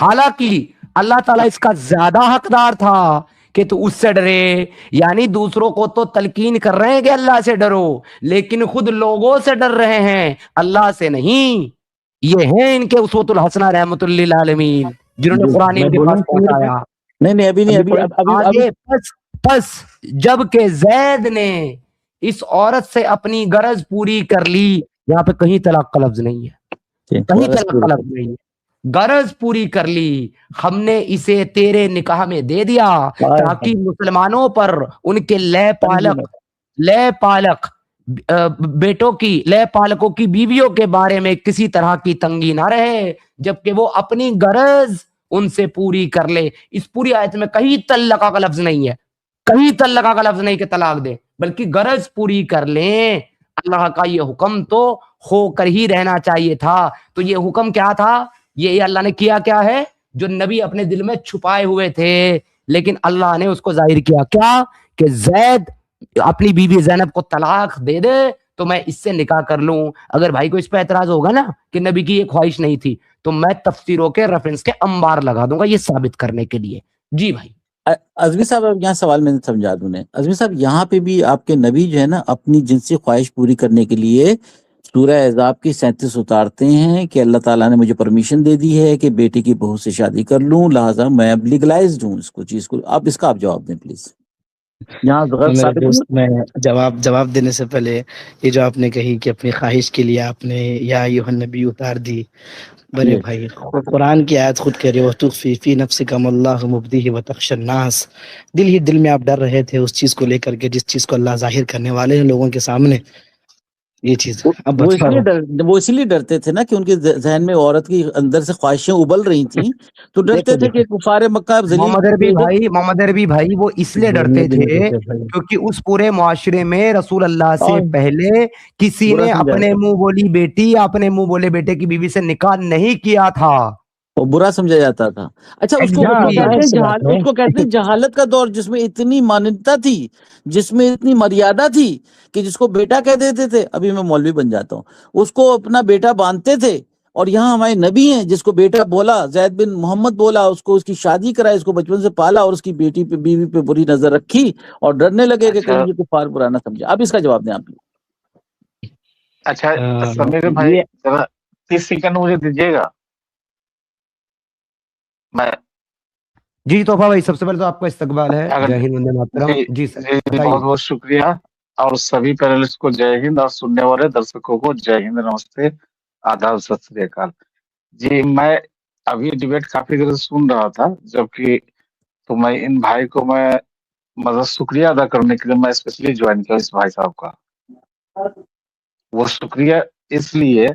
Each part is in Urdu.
حالانکہ اللہ تعالیٰ اس کا زیادہ حقدار تھا کہ تو اس سے ڈرے. یعنی دوسروں کو تو تلقین کر رہے ہیں کہ اللہ سے ڈرو، لیکن خود لوگوں سے ڈر رہے ہیں، اللہ سے نہیں. یہ ہیں ان کے اسوۃ الحسنہ رحمۃ اللہ للعالمین، جنہوں نے قرآن ان کے پاس پہنچایا. نہیں آگے پس جب کہ زید نے اس عورت سے اپنی غرض پوری کر لی. یہاں پہ کہیں طلاق کا لفظ نہیں ہے، کہیں طلاق کا لفظ نہیں ہے. غرض پوری کر لی، ہم نے اسے تیرے نکاح میں دے دیا تاکہ مسلمانوں پر ان کے لے پالک بیٹوں کی، لے پالکوں کی بیویوں کے بارے میں کسی طرح کی تنگی نہ رہے، جبکہ وہ اپنی غرض ان سے پوری کر لے. اس پوری آیت میں کہیں طلقہ کا لفظ نہیں ہے، کہیں طلقہ کا لفظ نہیں کہ طلاق دے، بلکہ غرض پوری کر لیں. اللہ کا یہ حکم تو ہو کر ہی رہنا چاہیے تھا. تو یہ حکم کیا تھا؟ یہ اللہ نے کیا کیا ہے جو نبی اپنے دل میں چھپائے ہوئے تھے، لیکن اللہ نے اس کو ظاہر کیا. کیا کہ زید اپنی بیوی زینب کو طلاق دے دے تو میں اس سے نکاح کر لوں. اگر بھائی کو اس پہ اعتراض ہوگا نا کہ نبی کی یہ خواہش نہیں تھی، تو میں تفسیروں کے ریفرنس کے انبار لگا دوں گا یہ ثابت کرنے کے لیے. جی بھائی. ازمی صاحب اب یہاں سوال میں نے سمجھا دوں نے. ازمی صاحب یہاں پہ بھی آپ کے نبی جو ہے نا اپنی جنسی خواہش پوری کرنے کے لیے سورہ احزاب کی 37 اتارتے ہیں کہ اللہ تعالیٰ نے مجھے پرمیشن دے دی ہے کہ بیٹے کی بہو سے شادی کر لوں، لہٰذا میں اب لیگلائزڈ ہوں اس کو چیز کو. اس کا آپ جواب دیں پلیز. یہاں میں جواب دینے سے پہلے یہ جو آپ نے کہی کہ اپنی خواہش کے لیے آپ نے یا ایھا النبی اتار دی، بڑے بھائی قرآن کی آیت خود کہہ رہے ہو تخفی فی نفسک ما اللہ مبدیہ وتخشی الناس. دل ہی دل میں آپ ڈر رہے تھے اس چیز کو لے کر کے جس چیز کو اللہ ظاہر کرنے والے ہیں لوگوں کے سامنے. یہ چیز وہ اس لیے ڈرتے تھے نا کہ ان کے ذہن میں عورت کی اندر سے خواہشیں ابل رہی تھیں، تو ڈرتے تھے کہ کفار مکہ محمد عربی بھائی وہ اس لیے ڈرتے تھے کیونکہ اس پورے معاشرے میں رسول اللہ سے پہلے کسی نے اپنے منہ بولی بیٹی یا اپنے منہ بولے بیٹے کی بیوی سے نکاح نہیں کیا تھا، وہ برا سمجھا جاتا تھا. اچھا اس کو کہتے ہیں جہالت کا دور، جس میں اتنی مانتا تھی، جس میں اتنی مریادہ تھی کہ جس کو بیٹا کہہ دیتے تھے. ابھی میں مولوی بن جاتا ہوں، اس کو اپنا بیٹا باندھتے تھے. اور یہاں ہمارے نبی ہیں جس کو بیٹا بولا، زید بن محمد بولا، اس کو اس کی شادی کرائی، اس کو بچپن سے پالا اور اس کی بیٹی پہ بیوی پہ بری نظر رکھی اور ڈرنے لگے کہ کہیں یہ کفار برا نہ سمجھے. اب اس کا جواب دیں آپ. اچھا سمیر بھائی 30 سیکنڈ مجھے دیجیے گا. جی توفہ بھائی سب سے پہلے تو آپ کا استقبال ہے. جے ہند وندے ماترم. جی سر بہت بہت شکریہ، اور سبھی پینلسٹ کو جے ہند، اور سننے والے درشکوں کو جے ہند، نمستے، آداب، ست سری اکال. جی میں ابھی ڈیبیٹ کافی دیر سے سن رہا تھا، جبکہ تو میں ان بھائی کو میں مطلب شکریہ ادا کرنے کے لیے میں اسپیشلی جوائن کیا اس بھائی صاحب کا. وہ شکریہ اس لیے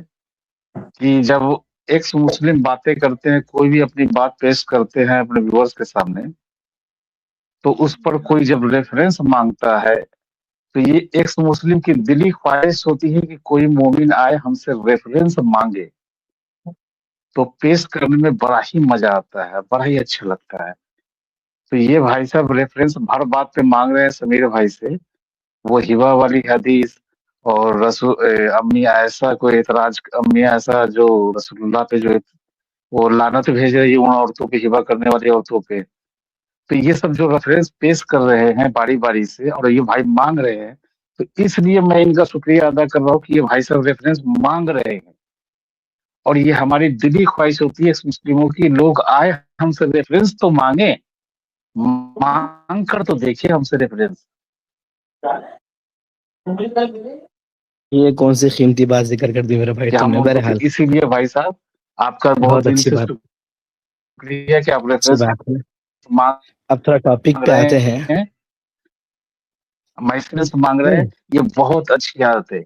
کہ جب ایکس مسلم باتیں کرتے ہیں، کوئی بھی اپنی بات پیش کرتے ہیں اپنے ویورز کے سامنے، تو اس پر کوئی جب ریفرنس مانگتا ہے تو یہ ایکس مسلم کی دلی خواہش ہوتی ہے کہ کوئی مومن آئے ہم سے ریفرنس مانگے، تو پیش کرنے میں بڑا ہی مزہ آتا ہے، بڑا ہی اچھا لگتا ہے. تو یہ بھائی صاحب ریفرنس ہر بات پہ مانگ رہے ہیں سمیر بھائی سے. وہ ہبا والی حدیث اور امی عائشہ کو اعتراض، امی عائشہ جو رسول اللہ پہ جو وہ لعنت بھیج رہی ہے ان عورتوں پہ، ہبا کرنے والی عورتوں پہ، تو یہ سب جو ریفرنس پیش کر رہے ہیں باری باری سے اور یہ بھائی مانگ رہے ہیں، تو اس لیے میں ان کا شکریہ ادا کر رہا ہوں کہ یہ بھائی صاحب ریفرنس مانگ رہے ہیں. اور یہ ہماری دلی خواہش ہوتی ہے مسلموں کی، لوگ آئے ہم سے ریفرنس تو مانگے، مانگ کر تو دیکھیں ہم سے ریفرنس. یہ کون سی قیمتی بات ذکر کر دی میرے بھائی تم نے. بہرحال اسی لیے بھائی صاحب آپ کا بہت دل سے شکریہ کہ آپ ریفرنس. اب تھوڑا ٹاپک پہ آتے ہیں. مانگ رہے ہیں، یہ بہت اچھی عادت ہے.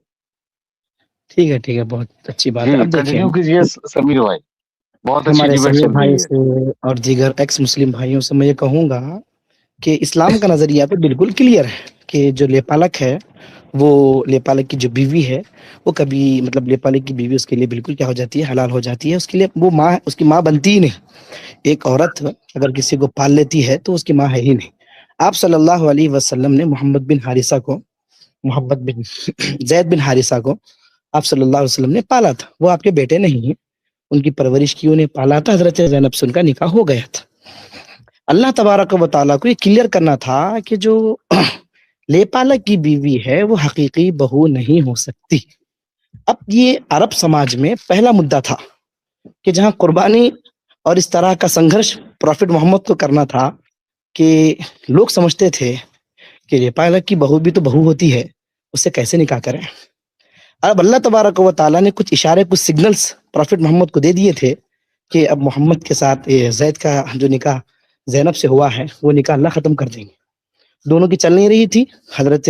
ٹھیک ہے، بہت اچھی بات ہے. اب دیکھیے سمیر بھائی، بہت ہمارے سمیر بھائی سے اور دیگر ایکس مسلم بھائیوں سے میں یہ کہوں گا کہ اسلام کا نظریہ تو بالکل کلیئر ہے کہ جو لیپالک ہے، وہ لیپالک کی جو بیوی ہے وہ کبھی مطلب لیپالک کی بیوی اس کے لیے بالکل کیا ہو جاتی ہے، حلال ہو جاتی ہے. اس کے لیے وہ ماں، اس کی ماں بنتی ہی نہیں. ایک عورت اگر کسی کو پال لیتی ہے تو اس کی ماں ہے ہی نہیں. آپ صلی اللہ علیہ وسلم نے محمد بن زید بن حارثہ کو آپ صلی اللہ علیہ وسلم نے پالا تھا. وہ آپ کے بیٹے نہیں ہیں، ان کی پرورش کی، انہیں پالا تھا، حضرت زینب سے ان کا نکاح ہو گیا تھا۔ اللہ تبارک و تعالیٰ کو یہ کلیئر کرنا تھا کہ جو لے پالک کی بیوی ہے وہ حقیقی بہو نہیں ہو سکتی۔ اب یہ عرب سماج میں پہلا مدعا تھا کہ جہاں قربانی اور اس طرح کا سنگھرش پروفٹ محمد کو کرنا تھا کہ لوگ سمجھتے تھے کہ لے پالک کی بہو بھی تو بہو ہوتی ہے، اس سے کیسے نکاح کریں۔ اب اللہ تبارک و تعالیٰ نے کچھ اشارے، کچھ سگنلز پروفٹ محمد کو دے دیے تھے کہ اب محمد کے ساتھ زید کا جو نکاح زینب سے ہوا ہے وہ نکاح اللہ ختم کر دیں گے۔ دونوں کی چل نہیں رہی تھی، حضرت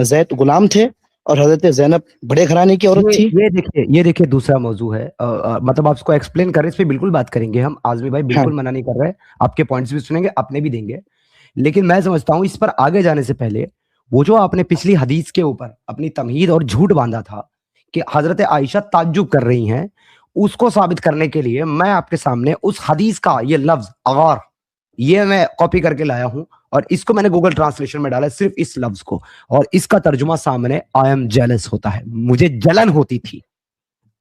زید غلام تھے اور حضرت زینب بڑے گھرانے کی عورت تھی۔ یہ دیکھیے دوسرا موضوع ہے، مطلب آپ اس کو ایکسپلین کر رہے ہیں، اس پہ بالکل بات کریں گے ہم، اعظمی بھائی بالکل منع نہیں کر رہے، آپ کے پوائنٹس بھی سنیں گے، اپنے بھی دیں گے، لیکن میں سمجھتا ہوں اس پر آگے جانے سے پہلے وہ جو آپ نے پچھلی حدیث کے اوپر اپنی تمہید اور جھوٹ باندھا تھا کہ حضرت عائشہ تعجب کر رہی ہیں، اس کو ثابت کرنے کے لیے میں آپ کے سامنے اس حدیث کا یہ لفظ اغار، یہ میں کاپی کر کے لایا ہوں اور اس کو میں نے گوگل ٹرانسلیشن میں ڈالا، صرف اس لفظ کو، اور اس کا ترجمہ سامنے آئی ایم جیلس ہوتا ہے، مجھے جلن ہوتی تھی۔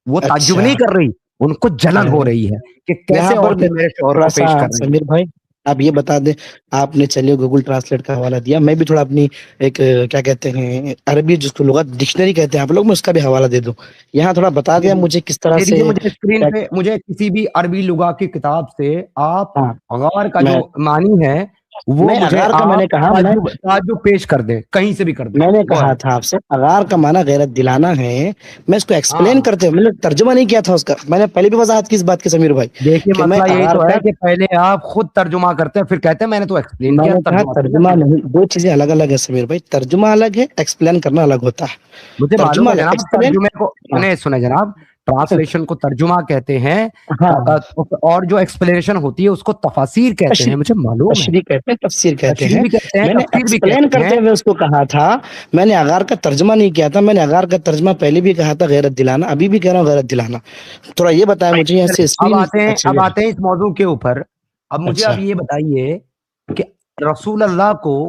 وہ تعجب نہیں کر رہی، ان کو جلن ہو رہی ہے کہ کیسے عورتیں میرے شوہر کو پیش کر رہی ہیں۔ سمیر بھائی آپ یہ بتا دیں، آپ نے چلیے گوگل ٹرانسلیٹ کا حوالہ دیا، میں بھی تھوڑا اپنی ایک کیا کہتے ہیں عربی جس کو لغت ڈکشنری کہتے ہیں آپ لوگ، میں اس کا بھی حوالہ دے دوں، یہاں تھوڑا بتا دیا مجھے کس طرح سے۔ مجھے اسکرین پہ مجھے کسی بھی عربی لغہ کی کتاب سے آپ غار کا جو معنی ہے وہ اغار کا میں نے کہا تعجب پیش کر دیں، کہیں سے بھی کر دیں۔ میں نے کہا تھا آپ سے اغار کا معنی غیرت دلانا ہے، میں اس کو ایکسپلین کرتے میں نے ترجمہ نہیں کیا تھا اس کا، میں نے پہلے بھی وضاحت کی اس بات کی سمیر بھائی۔ دیکھیے مسئلہ یہی تو ہے کہ پہلے آپ خود ترجمہ کرتے ہیں پھر کہتے ہیں میں نے تو ایکسپلین کیا۔ ترجمہ نہیں، دو چیزیں الگ الگ ہے سمیر بھائی، ترجمہ الگ ہے، ایکسپلین کرنا الگ ہوتا ہے۔ مجھے معلوم ہے جناب، ترجمے کو سنیں جناب، ٹرانسلیشن کو ترجمہ کہتے ہیں اور جو ایکسپلینیشن ہوتی ہے اس کو تفاسیر کہتے ہیں، مجھے معلوم ہے، تشریح کہتے ہیں، تفسیر کہتے ہیں۔ میں نے ایکسپلین کرتے ہوئے اس کو کہا تھا، میں نے اغار کا ترجمہ نہیں کیا تھا، میں نے اغار کا ترجمہ پہلے بھی کہا تھا غیرت دلانا، ابھی بھی کہہ رہا ہوں غیرت دلانا۔ تھوڑا یہ بتایا مجھے یہاں سے اب آتے ہیں اس موضوع کے اوپر۔ اب مجھے اب یہ بتائیے کہ رسول اللہ کو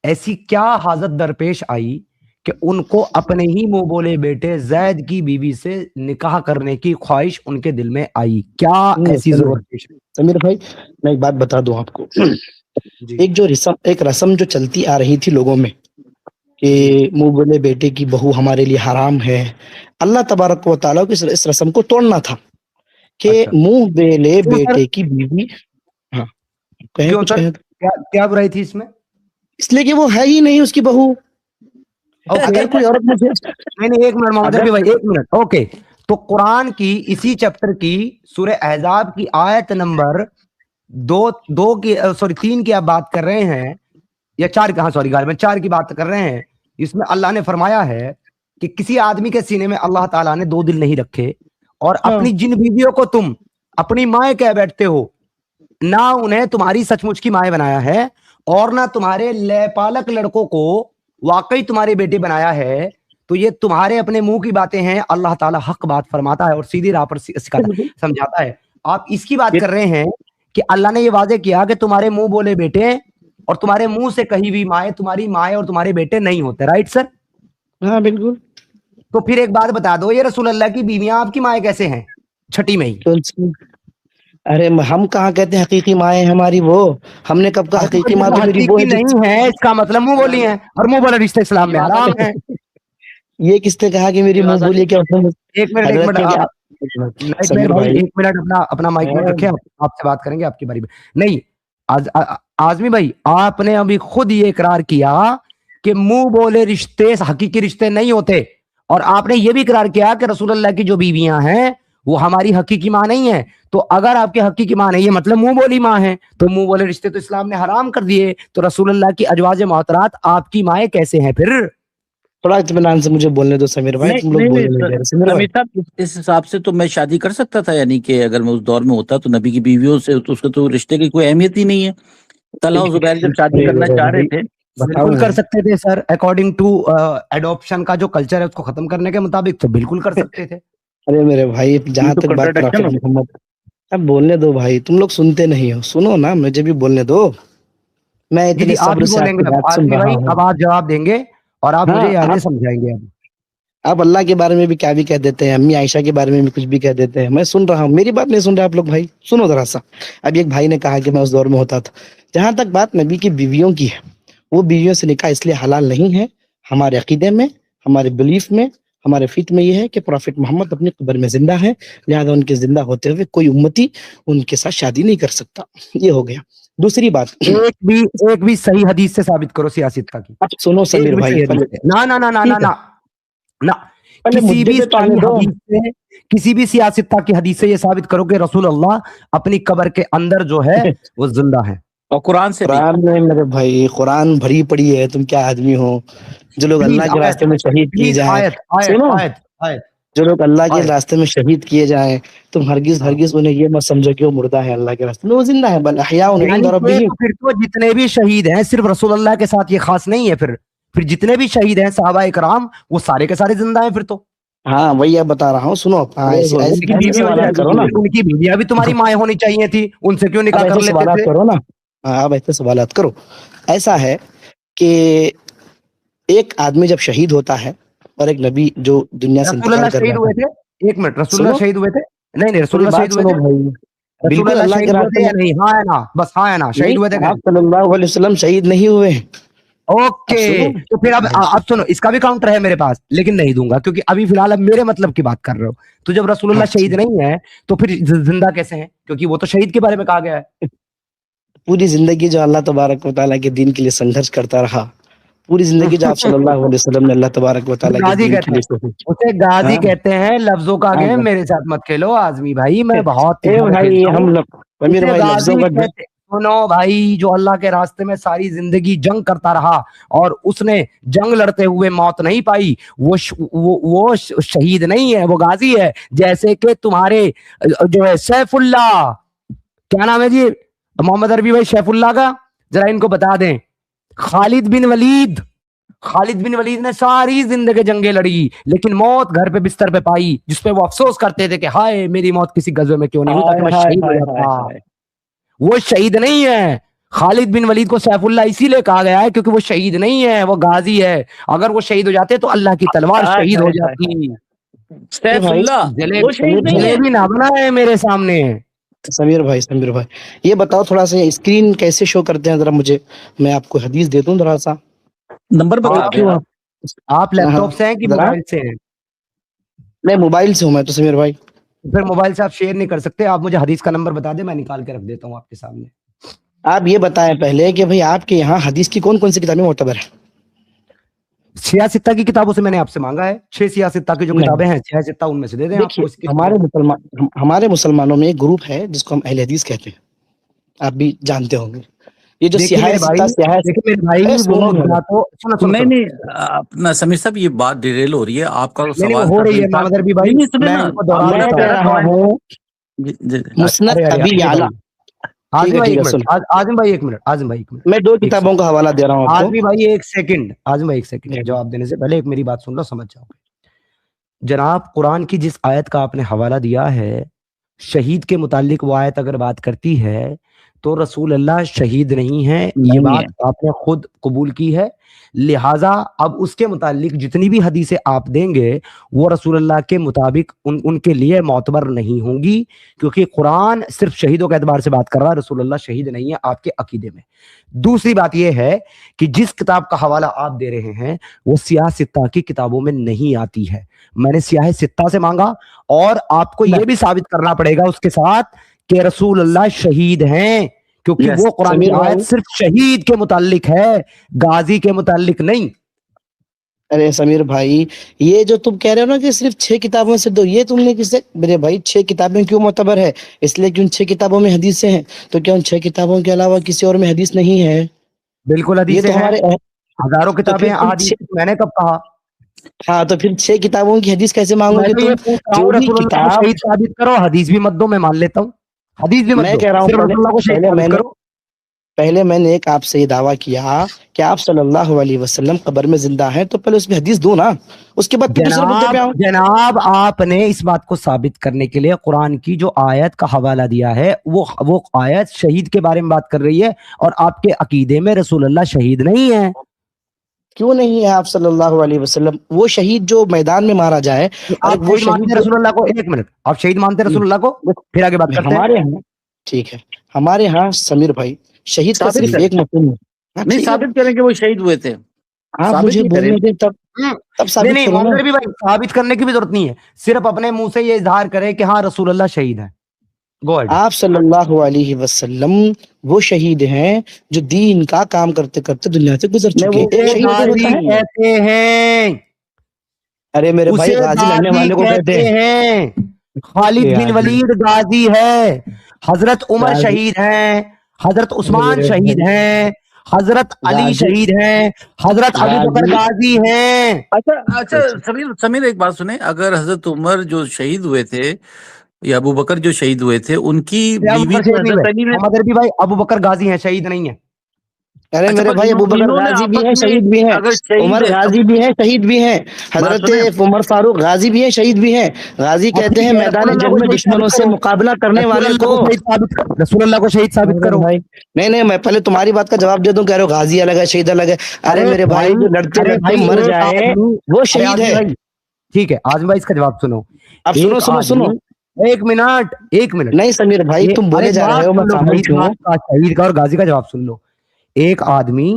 ایسی کیا حاجت درپیش آئی کہ ان کو اپنے ہی منہ بولے بیٹے زید کی بیوی سے نکاح کرنے کی خواہش ان کے دل میں آئی؟ کیا ایسی ضرورت پیش آئی؟ سمیر بھائی میں ایک بات بتا دوں آپ کو، ایک رسم جو چلتی آ رہی تھی لوگوں میں کہ منہ بولے بیٹے کی بہو ہمارے لیے حرام ہے، اللہ تبارک و تعالیٰ کو اس رسم کو توڑنا تھا کہ منہ بولے بیٹے کی بیوی، ہاں کیا برائی تھی اس میں؟ اس لیے کہ وہ ہے ہی نہیں اس کی بہو۔ اگر کوئی عورت مجھے ایک منٹ محمد رفیع بھائی، ایک منٹ، اوکے، تو قرآن کی اسی چیپٹر کی سورہ احزاب کی آیت نمبر 3 کی آپ بات کر رہے ہیں یا 4 کی، ہاں سوری غالباً 4 کی بات کر رہے ہیں، اس میں اللہ نے فرمایا ہے کہ کسی آدمی کے سینے میں اللہ تعالیٰ نے 2 دل نہیں رکھے اور اپنی جن بیویوں کو تم اپنی مائیں کہہ بیٹھتے ہو، نہ انہیں تمہاری سچ مچ کی مائیں بنایا ہے اور نہ تمہارے لے پالک لڑکوں کو واقعی تمہارے بیٹے بنایا ہے، تو یہ تمہارے اپنے منہ کی باتیں ہیں، اللہ تعالیٰ حق بات فرماتا ہے اور سیدھی راہ پر سمجھاتا ہے۔ آپ اس کی بات کر رہے ہیں کہ اللہ نے یہ واضح کیا کہ تمہارے منہ بولے بیٹے اور تمہارے منہ سے کہی ہوئی مائیں تمہاری مائیں اور تمہارے بیٹے نہیں ہوتے، رائٹ سر؟ ہاں بالکل۔ تو پھر ایک بات بتا دو، یہ رسول اللہ کی بیویاں آپ کی مائیں کیسے ہیں؟ چھٹی میں ہی۔ ارے ہم کہاں کہتے ہیں حقیقی مائیں ہماری، وہ ہم نے کب کہا حقیقی ماں تو میری وہ نہیں ہے، اس کا مطلب منہ بولی ہیں اور منہ بولے رشتے اسلام میں حرام ہے۔ یہ کس نے کہا کہ میری منہ بولی؟ کیا ایک منٹ اپنا مائک میوٹ رکھیں، آپ سے بات کریں گے آپ کی باری میں۔ نہیں اعظمی بھائی، آپ نے ابھی خود یہ اقرار کیا کہ منہ بولے رشتے حقیقی رشتے نہیں ہوتے، اور آپ نے یہ بھی اقرار کیا کہ رسول اللہ کی جو بیویاں ہیں وہ ہماری حقیقی ماں نہیں ہے۔ تو اگر آپ کی حقیقی ماں نہیں ہے مطلب منہ بولی ماں ہے، تو منہ بولے رشتے تو اسلام نے حرام کر دیے، تو رسول اللہ کی ازواج محترات آپ کی مائیں کیسے ہیں پھر؟ تھوڑا اطمینان سے مجھے بولنے دو سمیر بھائی، تم لوگ بولنے نہیں دے رہے۔ اس حساب سے تو میں شادی کر سکتا تھا، یعنی کہ اگر میں اس دور میں ہوتا تو نبی کی بیویوں سے تو اس کے تو رشتے کی کوئی اہمیت ہی نہیں ہے۔ طلحہ و زبیر جب شادی کرنا چاہ رہے تھے بالکل کر سکتے تھے سر، اکارڈنگ ٹو ایڈاپشن کا جو کلچر ہے اس کو ختم کرنے کے مطابق تو بالکل کر سکتے تھے۔ ارے میرے بھائی جہاں تک بات محمد، اب بولنے دو بھائی، تم لوگ سنتے نہیں ہو، سنو نا مجھے بھی بولنے دو۔ میں اتنے صبر سے اب آپ جواب دیں گے اور آپ مجھے آگے سمجھائیں گے۔ آپ اللہ کے بارے میں بھی کیا بھی کہہ دیتے ہیں, امی عائشہ کے بارے میں بھی کچھ بھی کہہ دیتے ہیں. میں سن رہا ہوں, میری بات نہیں سن رہے آپ لوگ بھائی, سنو ذرا سا. ابھی ایک بھائی نے کہا کہ میں اس دور میں ہوتا تھا. جہاں تک بات نبی کی بیویوں کی ہے, وہ بیویوں سے نکاح اس لیے حلال نہیں ہے. ہمارے عقیدے میں, ہمارے بلیف میں, ہمارے فیت میں یہ ہے کہ پروفٹ محمد اپنی قبر میں زندہ ہے, لہذا ان کے زندہ ہوتے ہوئے کوئی امتی ان کے ساتھ شادی نہیں کر سکتا. یہ ہو گیا. دوسری بات, ایک بھی صحیح حدیث سے ثابت کرو سیاستہ کی. اب سنو سمیر بھائی, کسی بھی سیاستہ کی حدیث سے یہ ثابت کرو کہ رسول اللہ اپنی قبر کے اندر جو ہے وہ زندہ ہے. اور قرآن سے قرآن میں میرے بھائی, قرآن بھری پڑی ہے. تم کیا آدمی ہو جو لوگ اللہ کے راستے میں شہید کیے جائیں, جو لوگ اللہ کے راستے میں شہید کیے جائیں, تم ہرگز انہیں یہ مت سمجھو کہ وہ مردہ ہے اللہ کے راستے میں, وہ زندہ ہے. بل احیاء عند ربہم. پھر تو جتنے بھی شہید ہیں صرف رسول اللہ کے ساتھ یہ خاص نہیں ہے. پھر جتنے بھی شہید ہیں صحابہ اکرام وہ سارے کے سارے زندہ ہیں پھر تو. ہاں وہی اب بتا رہا ہوں, سنو. ان کی بیویاں بھی تمہاری مائیں ہونی چاہیے تھی, ان سے کیوں نکاح کر لیتے تھے؟ کرو نا, آپ ایسے سوالات کرو. ایسا ہے کہ ایک آدمی جب شہید ہوتا ہے اور ایک نبی جو دنیا سے انتقال کر شہید ہوئے تھے, ایک منٹ, رسول اللہ شہید ہوئے تھے؟ نہیں رسول اللہ شہید ہوئے تھے. بالکل اللہ کے راستے میں نہیں, ہاں ہے نا, بس ہاں ہے نا, شہید ہوئے تھے. آپ صلی اللہ علیہ وسلم شہید نہیں ہوئے ہیں. اوکے, تو پھر اب سنو, اس کا بھی کاؤنٹر ہے میرے پاس, لیکن نہیں دوں گا کیونکہ ابھی فی الحال اب میرے مطلب کی بات کر رہے ہو. تو جب رسول اللہ شہید نہیں ہے تو پھر زندہ کیسے ہیں؟ کیونکہ وہ تو شہید کے بارے میں کہا گیا ہے. پوری زندگی جو اللہ تبارک و تعالیٰ کے دین کے لیے سنگھرش کرتا رہا, پوری زندگی جو آپ صلی اللہ علیہ وسلم نے اللہ تبارک و تعالیٰ کے دین کے لیے, اسے غازی کہتے ہیں. لفظوں کا گیم میرے ساتھ مت کھیلو آزمی بھائی, میں بہت سنو بھائی, جو اللہ کے راستے میں ساری زندگی جنگ کرتا رہا اور اس نے جنگ لڑتے ہوئے موت نہیں پائی, وہ شہید نہیں ہے, وہ غازی ہے. جیسے کہ تمہارے جو ہے سیف اللہ, کیا نام ہے جی محمد عربی بھائی, سیف اللہ کا ذرا ان کو بتا دیں. خالد بن ولید نے ساری زندگی جنگیں لڑی لیکن موت گھر پہ بستر پہ پائی, جس پہ وہ افسوس کرتے تھے کہ ہائے میری موت کسی غزوے میں کیوں نہیں ہوئی تاکہ میں شہید ہو جاتا. وہ شہید نہیں ہے. خالد بن ولید کو سیف اللہ اسی لیے کہا گیا ہے کیونکہ وہ شہید نہیں ہے, وہ غازی ہے. اگر وہ شہید ہو جاتے تو اللہ کی تلوار شہید ہو جاتی. سیف اللہ جلیبی نہ بنا ہے میرے سامنے. سمیر بھائی یہ بتاؤ تھوڑا سا اسکرین کیسے شو کرتے ہیں ذرا مجھے, میں آپ کو حدیث دیتا ہوں ذرا سا. نمبر بتا. آپ لیپ ٹاپ سے ہیں کہ موبائل سے ہیں؟ میں موبائل سے ہوں میں تو سمیر بھائی. پھر موبائل سے آپ شیئر نہیں کر سکتے, آپ مجھے حدیث کا نمبر بتا دیں, میں نکال کے رکھ دیتا ہوں آپ کے سامنے. آپ یہ بتائیں پہلے کہ بھئی آپ کے یہاں حدیث کی کون کون سی کتابیں معتبر ہیں؟ سیاستہ کی کتابوں سے میں نے آپ سے مانگا ہے 6 سیاستہ کی جو کتابیں ہیں, سیاستہ ان میں سے دے دیں. ہمارے مسلمانوں میں ایک گروپ ہے جس کو ہم اہل حدیث کہتے ہیں, آپ بھی جانتے ہوں گے. یہ جو اپنا سمیر صاحب یہ بات ڈیریل ہو رہی ہے, آپ کا سوال ہو رہی ہے. مسند ابی یعلا, آزم بھائی ایک منٹ, میں 2 کتابوں کا حوالہ دے رہا ہوں. آزمی بھائی ایک سیکنڈ, جواب دینے سے پہلے ایک میری بات سن لو, سمجھ جاؤ. جناب قرآن کی جس آیت کا آپ نے حوالہ دیا ہے, شہید کے متعلق وہ آیت اگر بات کرتی ہے تو رسول اللہ شہید نہیں ہے, یہ بات آپ نے خود قبول کی ہے. لہٰذا اب اس کے متعلق جتنی بھی حدیثیں آپ دیں گے وہ رسول اللہ کے مطابق ان کے لیے معتبر نہیں ہوں گی, کیونکہ قرآن صرف شہیدوں کے اعتبار سے بات کر رہا ہے, رسول اللہ شہید نہیں ہے آپ کے عقیدے میں. دوسری بات یہ ہے کہ جس کتاب کا حوالہ آپ دے رہے ہیں وہ سیاہ ستہ کی کتابوں میں نہیں آتی ہے. میں نے سیاہ ستہ سے مانگا اور آپ کو یہ بھی ثابت کرنا پڑے گا اس کے ساتھ کہ رسول اللہ شہید ہیں, کیونکہ وہ قرآن کی آیت صرف شہید کے متعلق ہے, غازی کے متعلق نہیں. ارے سمیر بھائی, یہ جو تم کہہ رہے ہو نا کہ صرف 6 کتابوں سے دو, یہ تم نے کس سے, میرے بھائی 6 کتابیں کیوں معتبر ہے؟ اس لیے کہ ان 6 کتابوں میں حدیثیں ہیں, تو کیا ان 6 کتابوں کے علاوہ کسی اور میں حدیث نہیں ہے؟ بالکل حدیثیں ہیں, ہزاروں کتابیں. میں نے کب کہا؟ ہاں تو پھر 6 کتابوں کی حدیث کیسے مانگو گے تم؟ ثابت کرو, حدیث بھی مت دو, میں مان لیتا ہوں. حدیث بھی میں کہہ رہا ہوں پہلے میں نے ایک آپ سے یہ دعویٰ کیا کہ آپ صلی اللہ علیہ وسلم قبر میں زندہ ہیں, تو پہلے اس میں حدیث دو نا, اس کے بعد جناب آپ نے اس بات کو ثابت کرنے کے لیے قرآن کی جو آیت کا حوالہ دیا ہے وہ آیت شہید کے بارے میں بات کر رہی ہے, اور آپ کے عقیدے میں رسول اللہ شہید نہیں ہے. کیوں نہیں ہے آپ صلی اللہ علیہ وسلم؟ وہ شہید جو میدان میں مارا جائے، آپ وہ شہید مانتے رسول اللہ کو؟ ایک منٹ، آپ شہید مانتے رسول اللہ کو؟ پھر آگے بات کرتے ہیں. ہمارے ہاں ٹھیک ہے، ہمارے ہاں سمیر بھائی شہید کا صرف ایک مفہوم ہے. نہیں ثابت کریں کہ وہ شہید ہوئے تھے، آپ مجھے بولنے دیں تب ثابت نہیں کرو نا. مولوی بھائی ثابت کرنے کی بھی ضرورت نہیں ہے، صرف اپنے منہ سے یہ اظہار کرے کہ ہاں رسول اللہ شہید ہے. Go ahead. آپ صلی اللہ علیہ وسلم وہ شہید ہیں جو دین کا کام کرتے کرتے دنیا سے گزر چکے ہیں. ایک شہید غازی ہوتا ہے. کہتے ہیں، ارے میرے بھائی اسے غازی لڑنے غازی والے کو کہتے ہیں. ہیں. خالد بن ولید غازی ہے، حضرت عمر شہید ہیں، حضرت عثمان شہید ہیں، حضرت علی شہید ہیں، حضرت ابو بکر غازی ہیں. اچھا سمیر ایک بات سنیں، اگر حضرت عمر جو شہید ہوئے تھے یا ابو بکر جو شہید ہوئے تھے ان کی بیوی تو حضرت علی نے، مدر بھی بھائی ابو بکر غازی ہیں، شہید نہیں ہیں. ارے میرے بھائی ابو بکر غازی بھی ہیں، شہید بھی ہیں، عمر غازی بھی ہیں، شہید بھی ہیں، حضرت عمر فاروق غازی بھی ہیں، شہید بھی ہیں. غازی کہتے ہیں میدان جنگ میں دشمنوں سے مقابلہ کرنے والے کو. رسول اللہ کو شہید ثابت کرو. نہیں میں پہلے تمہاری بات کا جواب دے دوں. کہہ رہے ہو غازی الگ ہے شہید الگ ہے. ارے میرے بھائی جو لڑتے لڑتے مر جائے وہ شہید ہے. ٹھیک ہے آزم بھائی اس کا جواب سنو. اب سنو ایک منٹ نہیں سمیر بھائی تم بولے جا رہے ہو، میں خاموش ہوں. شہید کا اور غازی کا جواب سن لو. ایک آدمی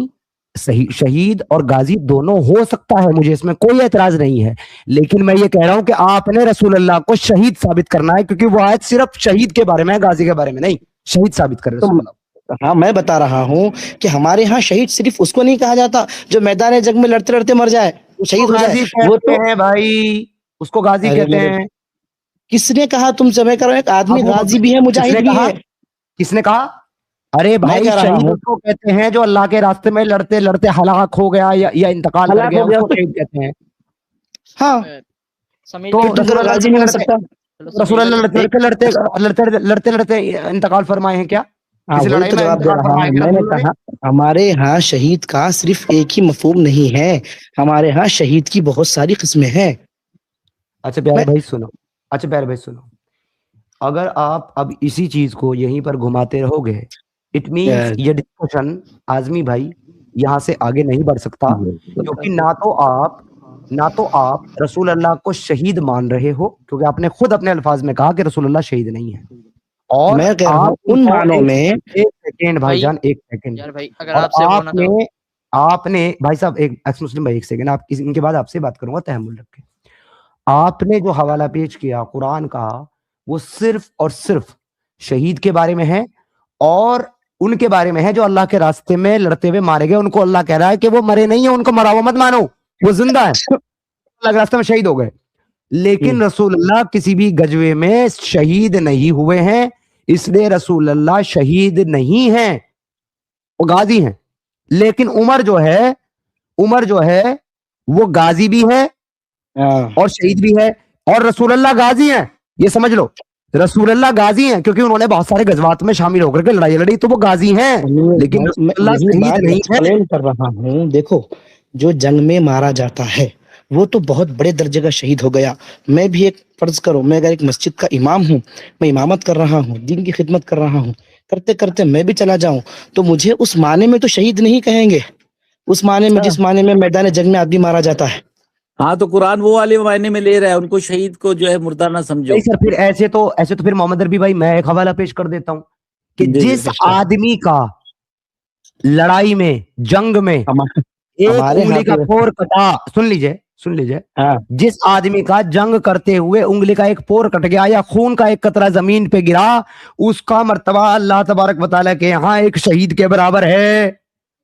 شہید اور غازی دونوں ہو سکتا ہے، مجھے اس میں کوئی اعتراض نہیں ہے، لیکن میں یہ کہہ رہا ہوں کہ آپ نے رسول اللہ کو شہید ثابت کرنا ہے، کیونکہ وہ آیت صرف شہید کے بارے میں ہے، غازی کے بارے میں نہیں. شہید ثابت کرے رسول اللہ. ہاں میں بتا رہا ہوں کہ ہمارے ہاں شہید صرف اس کو نہیں کہا جاتا جو میدان جنگ میں لڑتے لڑتے مر جائے، شہید ہو جائے. وہ تو ہیں بھائی، اس کو غازی کہتے ہیں. کس نے کہا تم سے؟ میں کہہ رہا ہوں ایک آدمی غازی بھی ہے، مجاہد بھی ہے. کس نے کہا؟ ارے بھائی شہید اس کو کہتے ہیں جو اللہ کے راستے میں لڑتے لڑتے ہلاک ہو گیا یا انتقال کر گیا، اس کو شہید کہتے ہیں. ہاں تو غازی نہیں ہو سکتا. رسول اللہ لڑتے لڑتے انتقال فرمائے ہیں کیا؟ میں نے کہا ہمارے ہاں شہید کا صرف ایک ہی مفہوم نہیں ہے، ہمارے ہاں شہید کی بہت ساری قسمیں ہیں. اچھا پیارے بھائی سنو، اگر آپ اب اسی چیز کو یہیں پر گھماتے رہو گے، اٹ مینس یہ ڈسکشن آزمی بھائی یہاں سے آگے نہیں بڑھ سکتا، کیونکہ نہ تو آپ رسول اللہ کو شہید مان رہے ہو، کیونکہ آپ نے خود اپنے الفاظ میں کہا کہ رسول اللہ شہید نہیں ہے، اور میں کہہ رہا ہوں ان معنوں میں. ایک سیکنڈ بھائی جان، ایک سیکنڈ. آپ نے بھائی صاحب ایکس مسلم بھائی ایک سیکنڈ، آپ ان کے بعد آپ سے بات کروں گا، تحمل رکھیں. آپ نے جو حوالہ پیش کیا قرآن کا، وہ صرف اور صرف شہید کے بارے میں ہے، اور ان کے بارے میں ہے جو اللہ کے راستے میں لڑتے ہوئے مارے گئے. ان کو اللہ کہہ رہا ہے کہ وہ مرے نہیں ہیں، ان کو مرا ہوا مت مانو، وہ زندہ ہے، اللہ کے راستے میں شہید ہو گئے. لیکن رسول اللہ کسی بھی غزوے میں شہید نہیں ہوئے ہیں، اس لیے رسول اللہ شہید نہیں ہیں، وہ غازی ہیں. لیکن عمر جو ہے وہ غازی بھی ہے اور شہید بھی ہے، اور رسول اللہ غازی ہیں. یہ سمجھ لو رسول اللہ غازی ہیں کیونکہ انہوں نے بہت سارے غزوات میں شامل ہو کر کے لڑائی لڑی، تو وہ غازی ہیں، لیکن رسول اللہ شہید نہیں ہے. کر رہا ہوں دیکھو، جو جنگ میں مارا جاتا ہے وہ تو بہت بڑے درجے کا شہید ہو گیا. میں بھی ایک فرض کرو، میں اگر ایک مسجد کا امام ہوں، میں امامت کر رہا ہوں، دین کی خدمت کر رہا ہوں، کرتے کرتے میں بھی چلا جاؤں تو مجھے اس معنی میں تو شہید نہیں کہیں گے، اس معنی میں جس معنی میں میدان جنگ میں آدمی مارا جاتا ہے. ہاں تو قرآن وہ والے معنی میں لے رہا ہے، ان کو شہید کو جو ہے مردہ نہ سمجھو. سر پھر ایسے تو پھر محمد ربی بھائی میں ایک حوالہ پیش کر دیتا ہوں کہ جس آدمی کا لڑائی میں جنگ میں ایک انگلی کا پور کٹا، سن لیجئے جس آدمی کا جنگ کرتے ہوئے انگلی کا ایک پور کٹ گیا یا خون کا ایک قطرہ زمین پہ گرا، اس کا مرتبہ اللہ تبارک و تعالیٰ کے یہاں ایک شہید کے برابر ہے،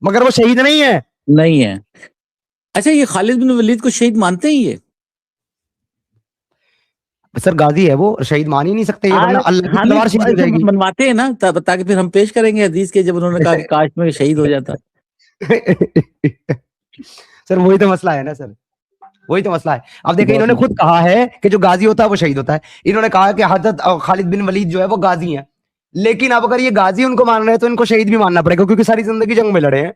مگر وہ شہید نہیں ہے. اچھا یہ خالد بن ولید کو شہید مانتے ہیں؟ یہ سر غازی ہے، وہ شہید مان ہی نہیں سکتے، اللہ کی تلوار شہید ہو جائے گی. منواتے ہیں نا تاکہ پھر ہم پیش کریں گے حدیث کے، جب انہوں نے کہا کہ کاش میں شہید ہو جاتا. سر وہی تو مسئلہ ہے نا سر، وہی تو مسئلہ ہے. اب دیکھیں انہوں نے خود کہا ہے کہ جو غازی ہوتا ہے وہ شہید ہوتا ہے. انہوں نے کہا کہ حضرت خالد بن ولید جو ہے وہ غازی ہیں، لیکن اب اگر یہ غازی ان کو مان رہے ہیں تو ان کو شہید بھی ماننا پڑے گا، کیونکہ ساری زندگی جنگ میں لڑے ہیں.